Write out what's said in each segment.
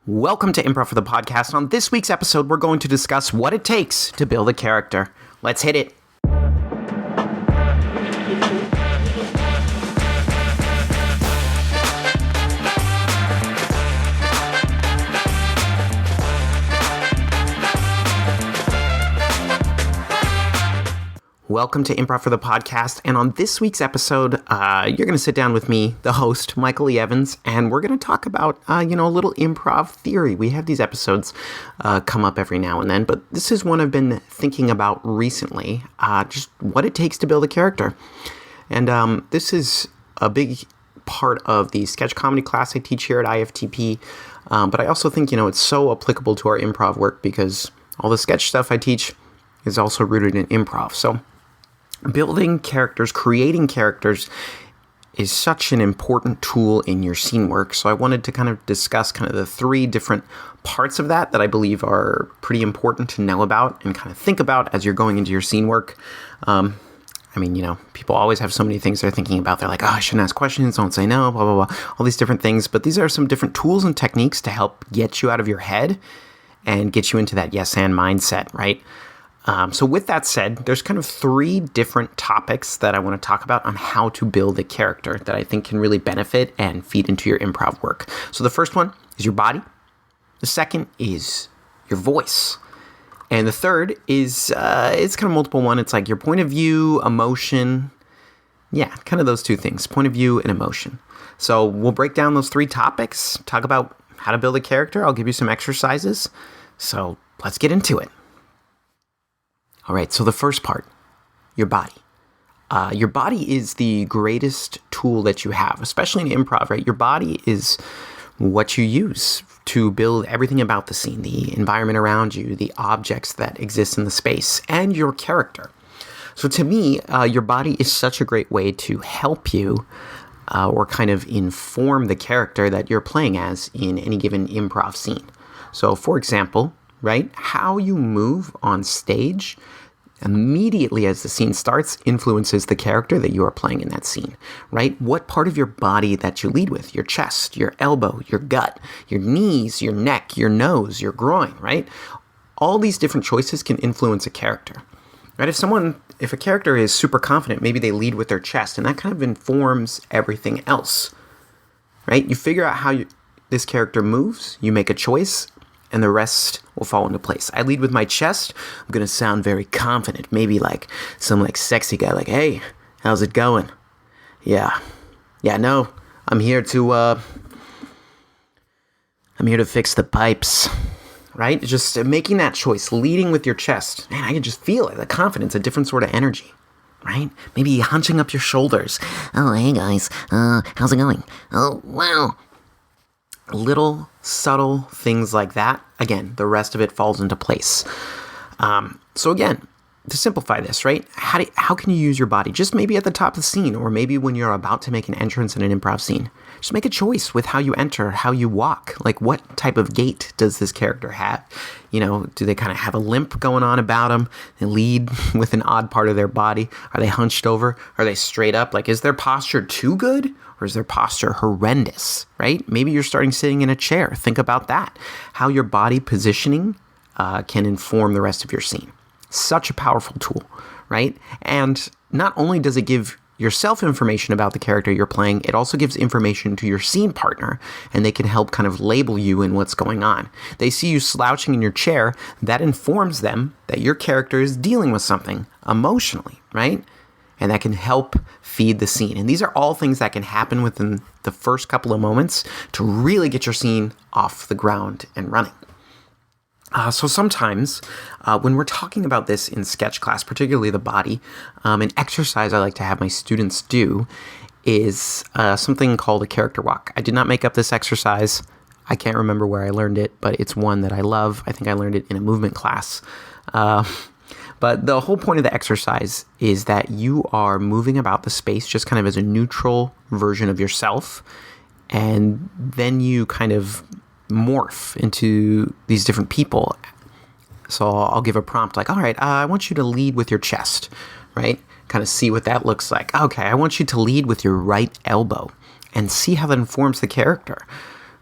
Welcome to Improv for the podcast. On this week's episode, we're going to discuss what it takes to build a character. Let's hit it. Welcome to Improv for the podcast, and on this week's episode, you're going to sit down with me, the host, Michael E. Evans, and we're going to talk about, a little improv theory. We have these episodes come up every now and then, but this is one I've been thinking about recently, just what it takes to build a character. And this is a big part of the sketch comedy class I teach here at IFTP, but I also think, it's so applicable to our improv work because all the sketch stuff I teach is also rooted in improv. So building characters, creating characters is such an important tool in your scene work. So I wanted to kind of discuss kind of the three different parts of that I believe are pretty important to know about and kind of think about as you're going into your scene work. People always have so many things they're thinking about. They're like, I shouldn't ask questions, don't say no, blah, blah, blah, all these different things. But these are some different tools and techniques to help get you out of your head and get you into that yes and mindset, right? So with that said, there's kind of three different topics that I want to talk about on how to build a character that I think can really benefit and feed into your improv work. So the first one is your body. The second is your voice. And the third is, it's kind of multiple one. It's like your point of view, emotion. Yeah, kind of those two things, point of view and emotion. So we'll break down those three topics, talk about how to build a character. I'll give you some exercises. So let's get into it. All right, so the first part, your body. Your body is the greatest tool that you have, especially in improv, right? Your body is what you use to build everything about the scene, the environment around you, the objects that exist in the space, and your character. So to me, your body is such a great way to help you or kind of inform the character that you're playing as in any given improv scene. So for example, right, how you move on stage immediately as the scene starts influences the character that you are playing in that scene, right? What part of your body that you lead with, your chest, your elbow, your gut, your knees, your neck, your nose, your groin, right? All these different choices can influence a character, right? If a character is super confident, maybe they lead with their chest, and that kind of informs everything else, right? You figure out how this character moves, you make a choice, and the rest will fall into place. I lead with my chest. I'm going to sound very confident. Maybe like some sexy guy, like, hey, how's it going? Yeah, no, I'm here to fix the pipes, right? Just making that choice, leading with your chest. Man, I can just feel it, the confidence, a different sort of energy, right? Maybe hunching up your shoulders. Oh, hey guys, how's it going? Oh, wow. Little subtle things like that. Again, the rest of it falls into place. So again, to simplify this, right? How can you use your body? Just maybe at the top of the scene, or maybe when you're about to make an entrance in an improv scene. Just make a choice with how you enter, how you walk. Like, what type of gait does this character have? Do they kind of have a limp going on about them? They lead with an odd part of their body? Are they hunched over? Are they straight up? Like, is their posture too good? Or is their posture horrendous, right? Maybe you're starting sitting in a chair. Think about that. How your body positioning can inform the rest of your scene. Such a powerful tool, right? And not only does it give yourself information about the character you're playing, it also gives information to your scene partner, and they can help kind of label you in what's going on. They see you slouching in your chair, that informs them that your character is dealing with something emotionally, right? And that can help feed the scene. And these are all things that can happen within the first couple of moments to really get your scene off the ground and running. So sometimes when we're talking about this in sketch class, particularly the body, an exercise I like to have my students do is something called a character walk. I did not make up this exercise. I can't remember where I learned it, but it's one that I love. I think I learned it in a movement class. But the whole point of the exercise is that you are moving about the space just kind of as a neutral version of yourself. And then you kind of morph into these different people. So I'll give a prompt like, all right, I want you to lead with your chest, right? Kind of see what that looks like. Okay, I want you to lead with your right elbow and see how that informs the character,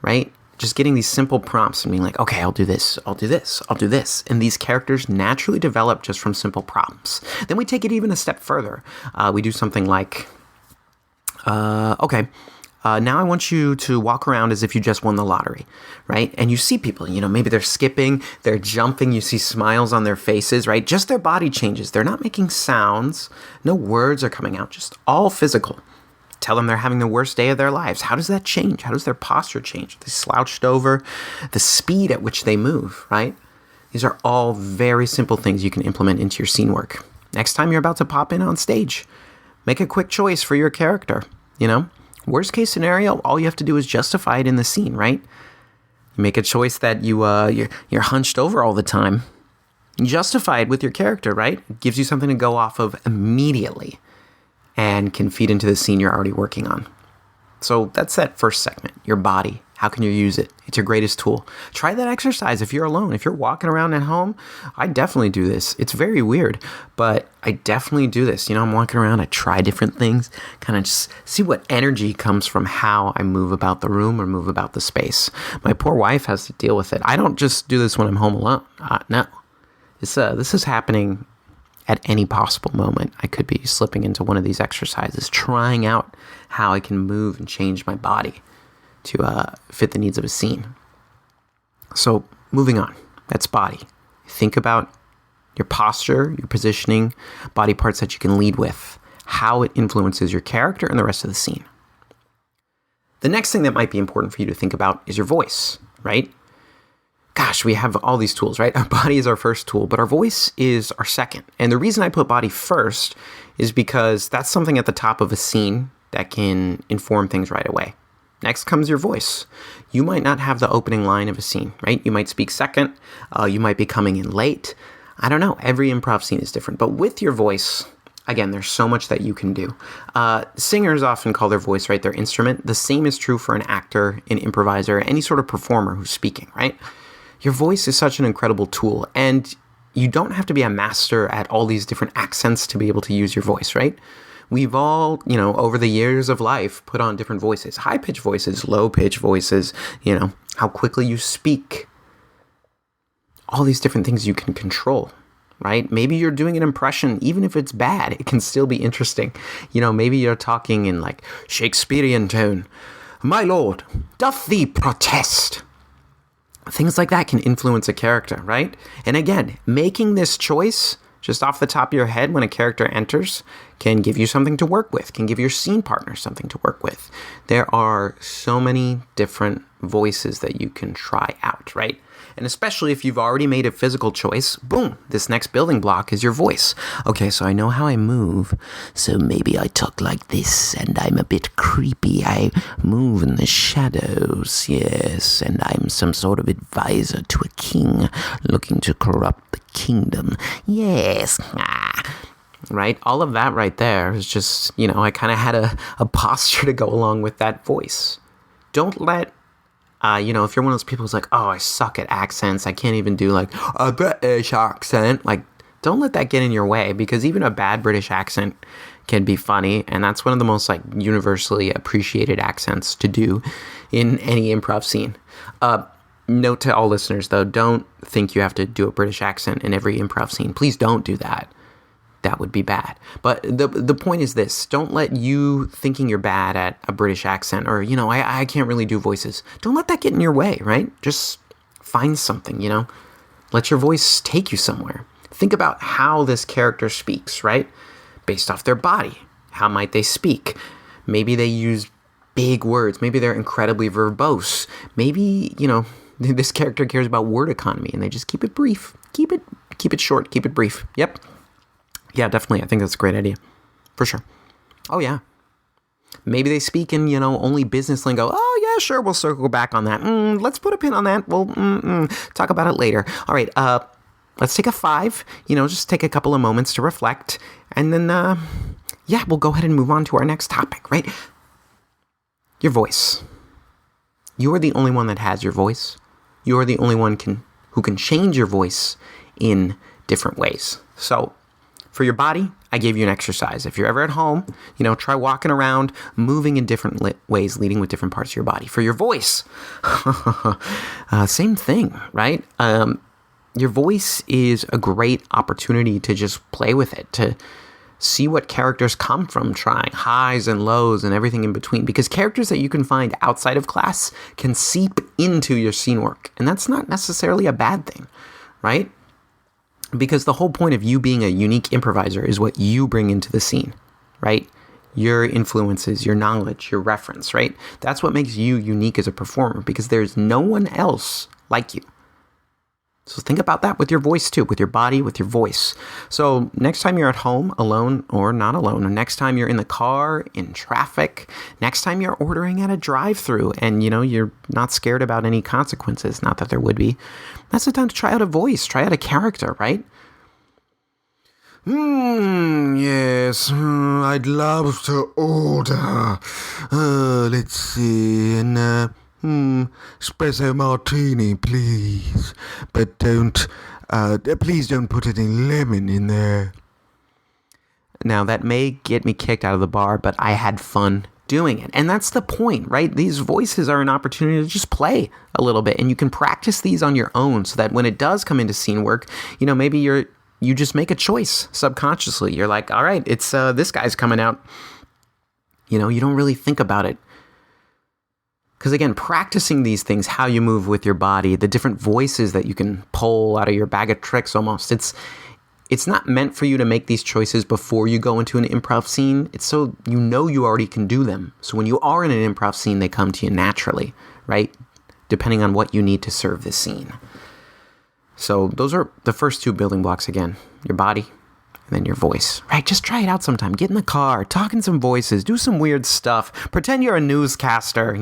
right? just getting these simple prompts and being like, okay, I'll do this, I'll do this, I'll do this. And these characters naturally develop just from simple prompts. Then we take it even a step further. We do something like, now I want you to walk around as if you just won the lottery, right? And you see people, maybe they're skipping, they're jumping, you see smiles on their faces, right? Just their body changes. They're not making sounds. No words are coming out, just all physical. Tell them they're having the worst day of their lives. How does that change? How does their posture change? They slouched over, the speed at which they move, right? These are all very simple things you can implement into your scene work. Next time you're about to pop in on stage, make a quick choice for your character, Worst case scenario, all you have to do is justify it in the scene, right? You make a choice that you're hunched over all the time. You justify it with your character, right? It gives you something to go off of immediately and can feed into the scene you're already working on. So that's that first segment, your body. How can you use it? It's your greatest tool. Try that exercise if you're alone. If you're walking around at home, I definitely do this. It's very weird, but I definitely do this. I'm walking around, I try different things, kind of just see what energy comes from how I move about the room or move about the space. My poor wife has to deal with it. I don't just do this when I'm home alone. No. This is happening at any possible moment. I could be slipping into one of these exercises, trying out how I can move and change my body to fit the needs of a scene. So moving on, that's body. Think about your posture, your positioning, body parts that you can lead with, how it influences your character and the rest of the scene. The next thing that might be important for you to think about is your voice, right? Gosh, we have all these tools, right? Our body is our first tool, but our voice is our second. And the reason I put body first is because that's something at the top of a scene that can inform things right away. Next comes your voice. You might not have the opening line of a scene, right? You might speak second. You might be coming in late. I don't know. Every improv scene is different. But with your voice, again, there's so much that you can do. Singers often call their voice, right, their instrument. The same is true for an actor, an improviser, any sort of performer who's speaking, right? Your voice is such an incredible tool. And you don't have to be a master at all these different accents to be able to use your voice, right? We've all, over the years of life, put on different voices, high-pitched voices, low-pitched voices, how quickly you speak. All these different things you can control, right? Maybe you're doing an impression, even if it's bad, it can still be interesting. Maybe you're talking in like Shakespearean tone. My lord, doth thee protest? Things like that can influence a character, right? And again, making this choice just off the top of your head when a character enters can give you something to work with, can give your scene partner something to work with. There are so many different voices that you can try out, right? And especially if you've already made a physical choice, boom, this next building block is your voice. Okay, so I know how I move, so maybe I talk like this, and I'm a bit creepy. I move in the shadows, yes, and I'm some sort of advisor to a king looking to corrupt the kingdom. Yes, right? All of that right there is just, I kind of had a posture to go along with that voice. Don't let if you're one of those people who's like, oh, I suck at accents, I can't even do like a British accent, like, don't let that get in your way, because even a bad British accent can be funny, and that's one of the most like universally appreciated accents to do in any improv scene. Note to all listeners, though, don't think you have to do a British accent in every improv scene. Please don't do that. That would be bad. But the point is this. Don't let you thinking you're bad at a British accent or, I can't really do voices. Don't let that get in your way, right? Just find something, Let your voice take you somewhere. Think about how this character speaks, right? Based off their body. How might they speak? Maybe they use big words. Maybe they're incredibly verbose. Maybe, this character cares about word economy and they just keep it brief. Keep it short. Keep it brief. Yep. Yeah, definitely. I think that's a great idea. For sure. Oh, yeah. Maybe they speak in, only business lingo. Oh, yeah, sure. We'll circle back on that. Let's put a pin on that. We'll talk about it later. All right. Let's take a 5. Just take a couple of moments to reflect. And then, we'll go ahead and move on to our next topic, right? Your voice. You are the only one that has your voice. You are the only one who can change your voice in different ways. So, for your body, I gave you an exercise. If you're ever at home, try walking around, moving in different ways, leading with different parts of your body. For your voice, same thing, right? Your voice is a great opportunity to just play with it, to see what characters come from trying, highs and lows and everything in between, because characters that you can find outside of class can seep into your scene work. And that's not necessarily a bad thing, right? Because the whole point of you being a unique improviser is what you bring into the scene, right? Your influences, your knowledge, your reference, right? That's what makes you unique as a performer, because there's no one else like you. So think about that with your voice too, with your body, with your voice. So next time you're at home, alone or not alone, or next time you're in the car, in traffic, next time you're ordering at a drive-thru and, you're not scared about any consequences, not that there would be, that's the time to try out a voice, try out a character, right? Yes, I'd love to order. Let's see, and, espresso martini, please. But please don't put any lemon in there. Now, that may get me kicked out of the bar, but I had fun doing it. And that's the point, right? These voices are an opportunity to just play a little bit. And you can practice these on your own so that when it does come into scene work, maybe you just make a choice subconsciously. You're like, all right, it's this guy's coming out. You don't really think about it. Because again, practicing these things, how you move with your body, the different voices that you can pull out of your bag of tricks almost, it's not meant for you to make these choices before you go into an improv scene. It's so you already can do them. So when you are in an improv scene, they come to you naturally, right? Depending on what you need to serve the scene. So those are the first two building blocks again, your body and then your voice, right? Just try it out sometime. Get in the car, talk in some voices, do some weird stuff. Pretend you're a newscaster,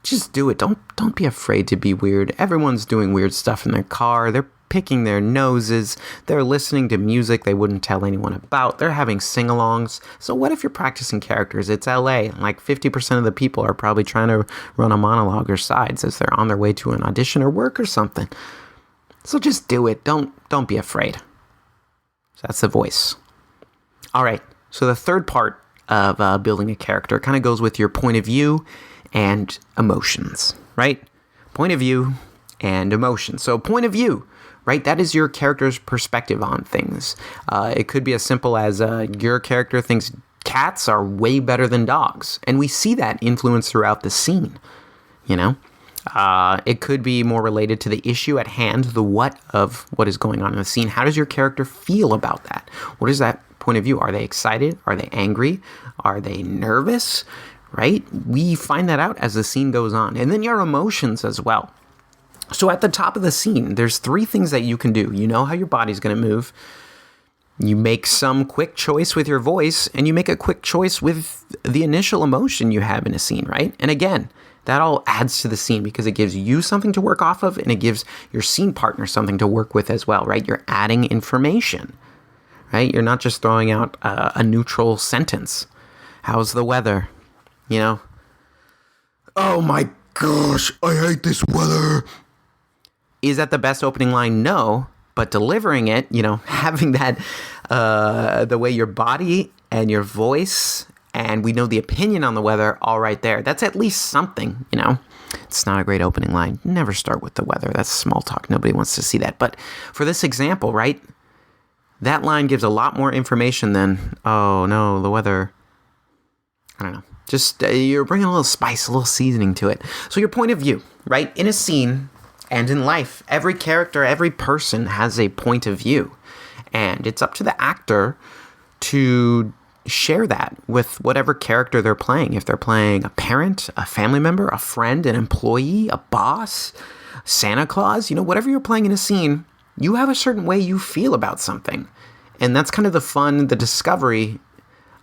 Just do it. Don't be afraid to be weird. Everyone's doing weird stuff in their car. They're picking their noses. They're listening to music they wouldn't tell anyone about. They're having sing-alongs. So what if you're practicing characters? It's LA. Like 50% of the people are probably trying to run a monologue or sides as they're on their way to an audition or work or something. So just do it. Don't be afraid. So that's the voice. All right. So the third part of building a character kind of goes with your point of view and emotions, right? Point of view and emotion. So point of view, right? That is your character's perspective on things. It could be as simple as your character thinks cats are way better than dogs. And we see that influence throughout the scene, It could be more related to the issue at hand, the what of what is going on in the scene. How does your character feel about that? What is that point of view? Are they excited? Are they angry? Are they nervous? Right? We find that out as the scene goes on. And then your emotions as well. So at the top of the scene, there's three things that you can do. You know how your body's going to move. You make some quick choice with your voice, and you make a quick choice with the initial emotion you have in a scene, right? And again, that all adds to the scene because it gives you something to work off of, and it gives your scene partner something to work with as well, right? You're adding information, right? You're not just throwing out a neutral sentence. How's the weather? Oh my gosh, I hate this weather. Is that the best opening line? No, but delivering it, having that, the way your body and your voice, and we know the opinion on the weather all right there. That's at least something, It's not a great opening line. Never start with the weather. That's small talk. Nobody wants to see that. But for this example, right, that line gives a lot more information than, oh no, the weather, I don't know. Just, you're bringing a little spice, a little seasoning to it. So your point of view, right, in a scene and in life, every character, every person has a point of view. And it's up to the actor to share that with whatever character they're playing. If they're playing a parent, a family member, a friend, an employee, a boss, Santa Claus, whatever you're playing in a scene, you have a certain way you feel about something. And that's kind of the fun, the discovery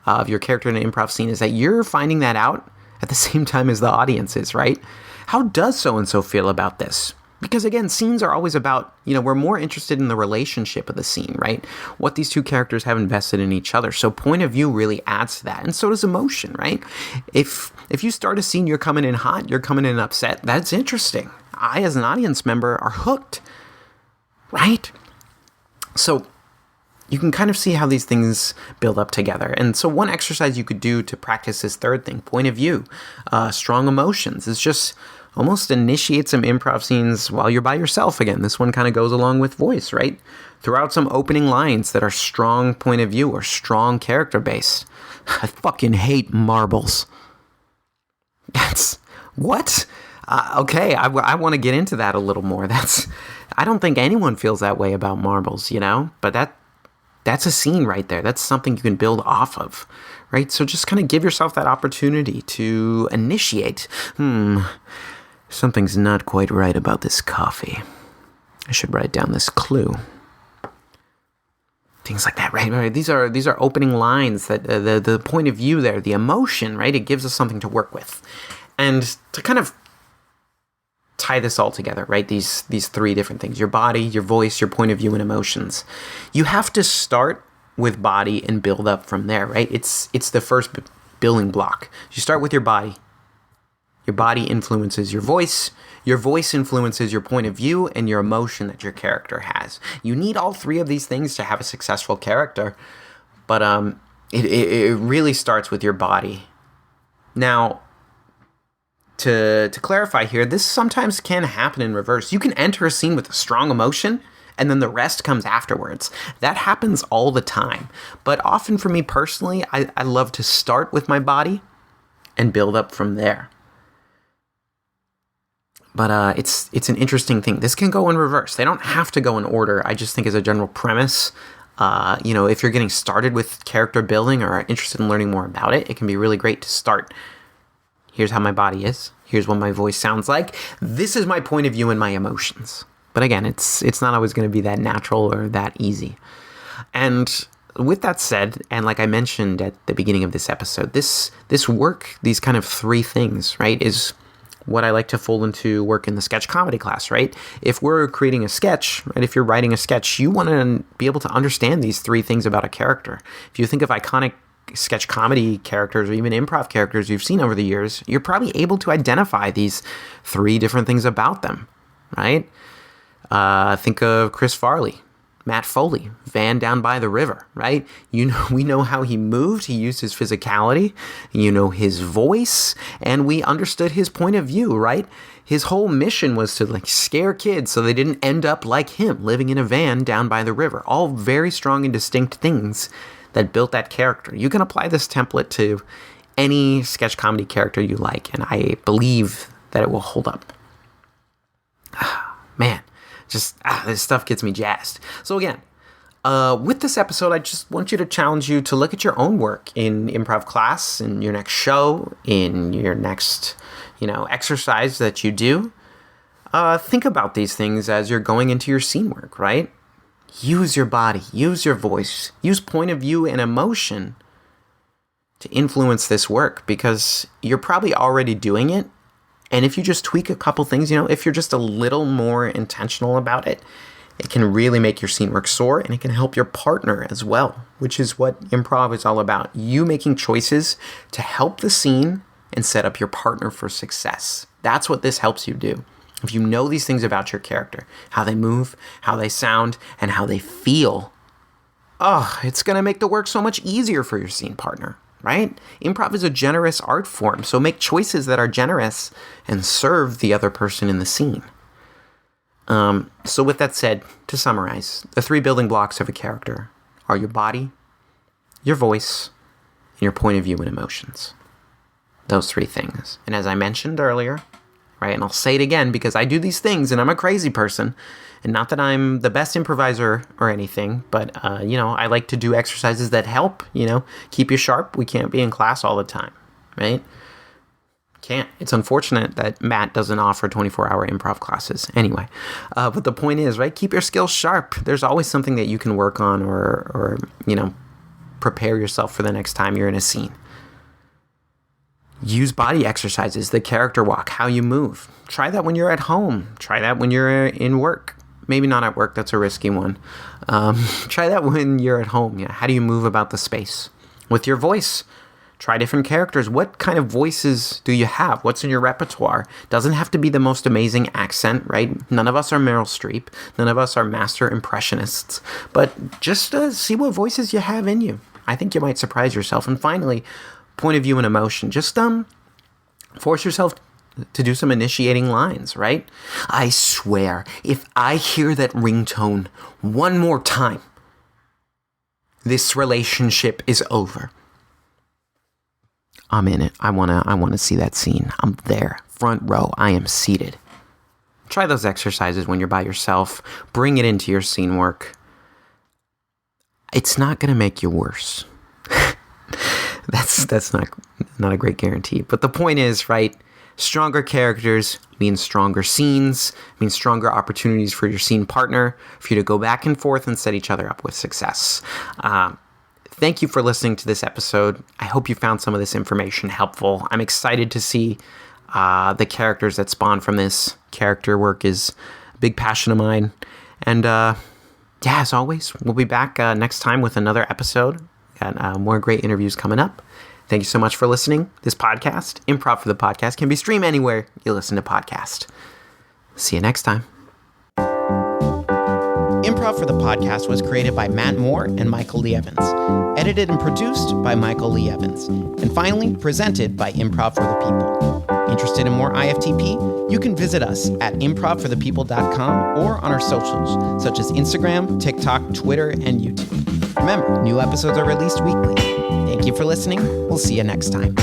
of your character in an improv scene, is that you're finding that out at the same time as the audience is, right? How does so-and-so feel about this? Because again, scenes are always about, we're more interested in the relationship of the scene, right? What these two characters have invested in each other. So point of view really adds to that. And so does emotion, right? If you start a scene, you're coming in hot, you're coming in upset, that's interesting. I, as an audience member, are hooked, right? So you can kind of see how these things build up together. And so one exercise you could do to practice this third thing, point of view, strong emotions, is just almost initiate some improv scenes while you're by yourself. Again, this one kind of goes along with voice, right? Throw out some opening lines that are strong point of view or strong character based. I fucking hate marbles. That's what? Okay, I want to get into that a little more. I don't think anyone feels that way about marbles, but that's a scene right there. That's something you can build off of, right? So just kind of give yourself that opportunity to initiate. Something's not quite right about this coffee. I should write down this clue. Things like that, right? These are opening lines that the point of view there, the emotion, right? It gives us something to work with. And to kind of tie this all together, right? These three different things: your body, your voice, your point of view, and emotions. You have to start with body and build up from there, right? It's the first building block. You start with your body. Your body influences your voice influences your point of view and your emotion that your character has. You need all three of these things to have a successful character, but it really starts with your body. Now, to clarify here, this sometimes can happen in reverse. You can enter a scene with a strong emotion, and then the rest comes afterwards. That happens all the time. But often for me personally, I love to start with my body and build up from there. But it's an interesting thing. This can go in reverse. They don't have to go in order. I just think as a general premise, if you're getting started with character building or are interested in learning more about it, it can be really great to start. Here's how my body is. Here's what my voice sounds like. This is my point of view and my emotions. But again, it's not always going to be that natural or that easy. And with that said, and like I mentioned at the beginning of this episode, this work, these kind of three things, right, is what I like to fold into work in the sketch comedy class, right? If we're creating a sketch, right, if you're writing a sketch, you want to be able to understand these three things about a character. If you think of iconic sketch comedy characters or even improv characters you've seen over the years, you're probably able to identify these three different things about them, right? Think of Chris Farley, Matt Foley, Van Down by the River, right? We know how he moved. He used his physicality, his voice, and we understood his point of view, right? His whole mission was to scare kids so they didn't end up like him, living in a van down by the river. All very strong and distinct things that built that character. You can apply this template to any sketch comedy character you like, and I believe that it will hold up. Man. This stuff gets me jazzed. So again, with this episode, I just want you to challenge you to look at your own work in improv class, in your next show, in your next, exercise that you do. Think about these things as you're going into your scene work, right? Use your body, use your voice, use point of view and emotion to influence this work, because you're probably already doing it. And if you just tweak a couple things, if you're just a little more intentional about it, it can really make your scene work soar, and it can help your partner as well, which is what improv is all about. You making choices to help the scene and set up your partner for success. That's what this helps you do. If you know these things about your character, how they move, how they sound, and how they feel, it's going to make the work so much easier for your scene partner. Right? Improv is a generous art form, so make choices that are generous and serve the other person in the scene. So with that said, to summarize, the three building blocks of a character are your body, your voice, and your point of view and emotions. Those three things. And as I mentioned earlier, right, and I'll say it again because I do these things and I'm a crazy person, and not that I'm the best improviser or anything, but, I like to do exercises that help, keep you sharp. We can't be in class all the time, right? Can't. It's unfortunate that Matt doesn't offer 24-hour improv classes anyway. But the point is, right, keep your skills sharp. There's always something that you can work on or prepare yourself for the next time you're in a scene. Use body exercises, the character walk, how you move. Try that when you're at home. Try that when you're in work. Maybe not at work. That's a risky one. Try that when you're at home. How do you move about the space? With your voice, Try different characters. What kind of voices do you have? What's in your repertoire? Doesn't have to be the most amazing accent, right? None of us are Meryl Streep. None of us are master impressionists. But just see what voices you have in you. I think you might surprise yourself. And finally, point of view and emotion. Just force yourself to do some initiating lines, right? I swear, if I hear that ringtone one more time, this relationship is over. I'm in it. I wanna see that scene. I'm there, front row. I am seated. Try those exercises when you're by yourself. Bring it into your scene work. It's not gonna make you worse. That's not a great guarantee. But the point is, right? Stronger characters means stronger scenes, means stronger opportunities for your scene partner, for you to go back and forth and set each other up with success. Thank you for listening to this episode. I hope you found some of this information helpful. I'm excited to see the characters that spawn from this. Character work is a big passion of mine. And as always, we'll be back next time with another episode. Got more great interviews coming up. Thank you so much for listening. This podcast, Improv for the Podcast, can be streamed anywhere you listen to podcasts. See you next time. Improv for the Podcast was created by Matt Moore and Michael Lee Evans. Edited and produced by Michael Lee Evans. And finally, presented by Improv for the People. Interested in more IFTP? You can visit us at improvforthepeople.com or on our socials, such as Instagram, TikTok, Twitter, and YouTube. Remember, new episodes are released weekly. Thank you for listening. We'll see you next time.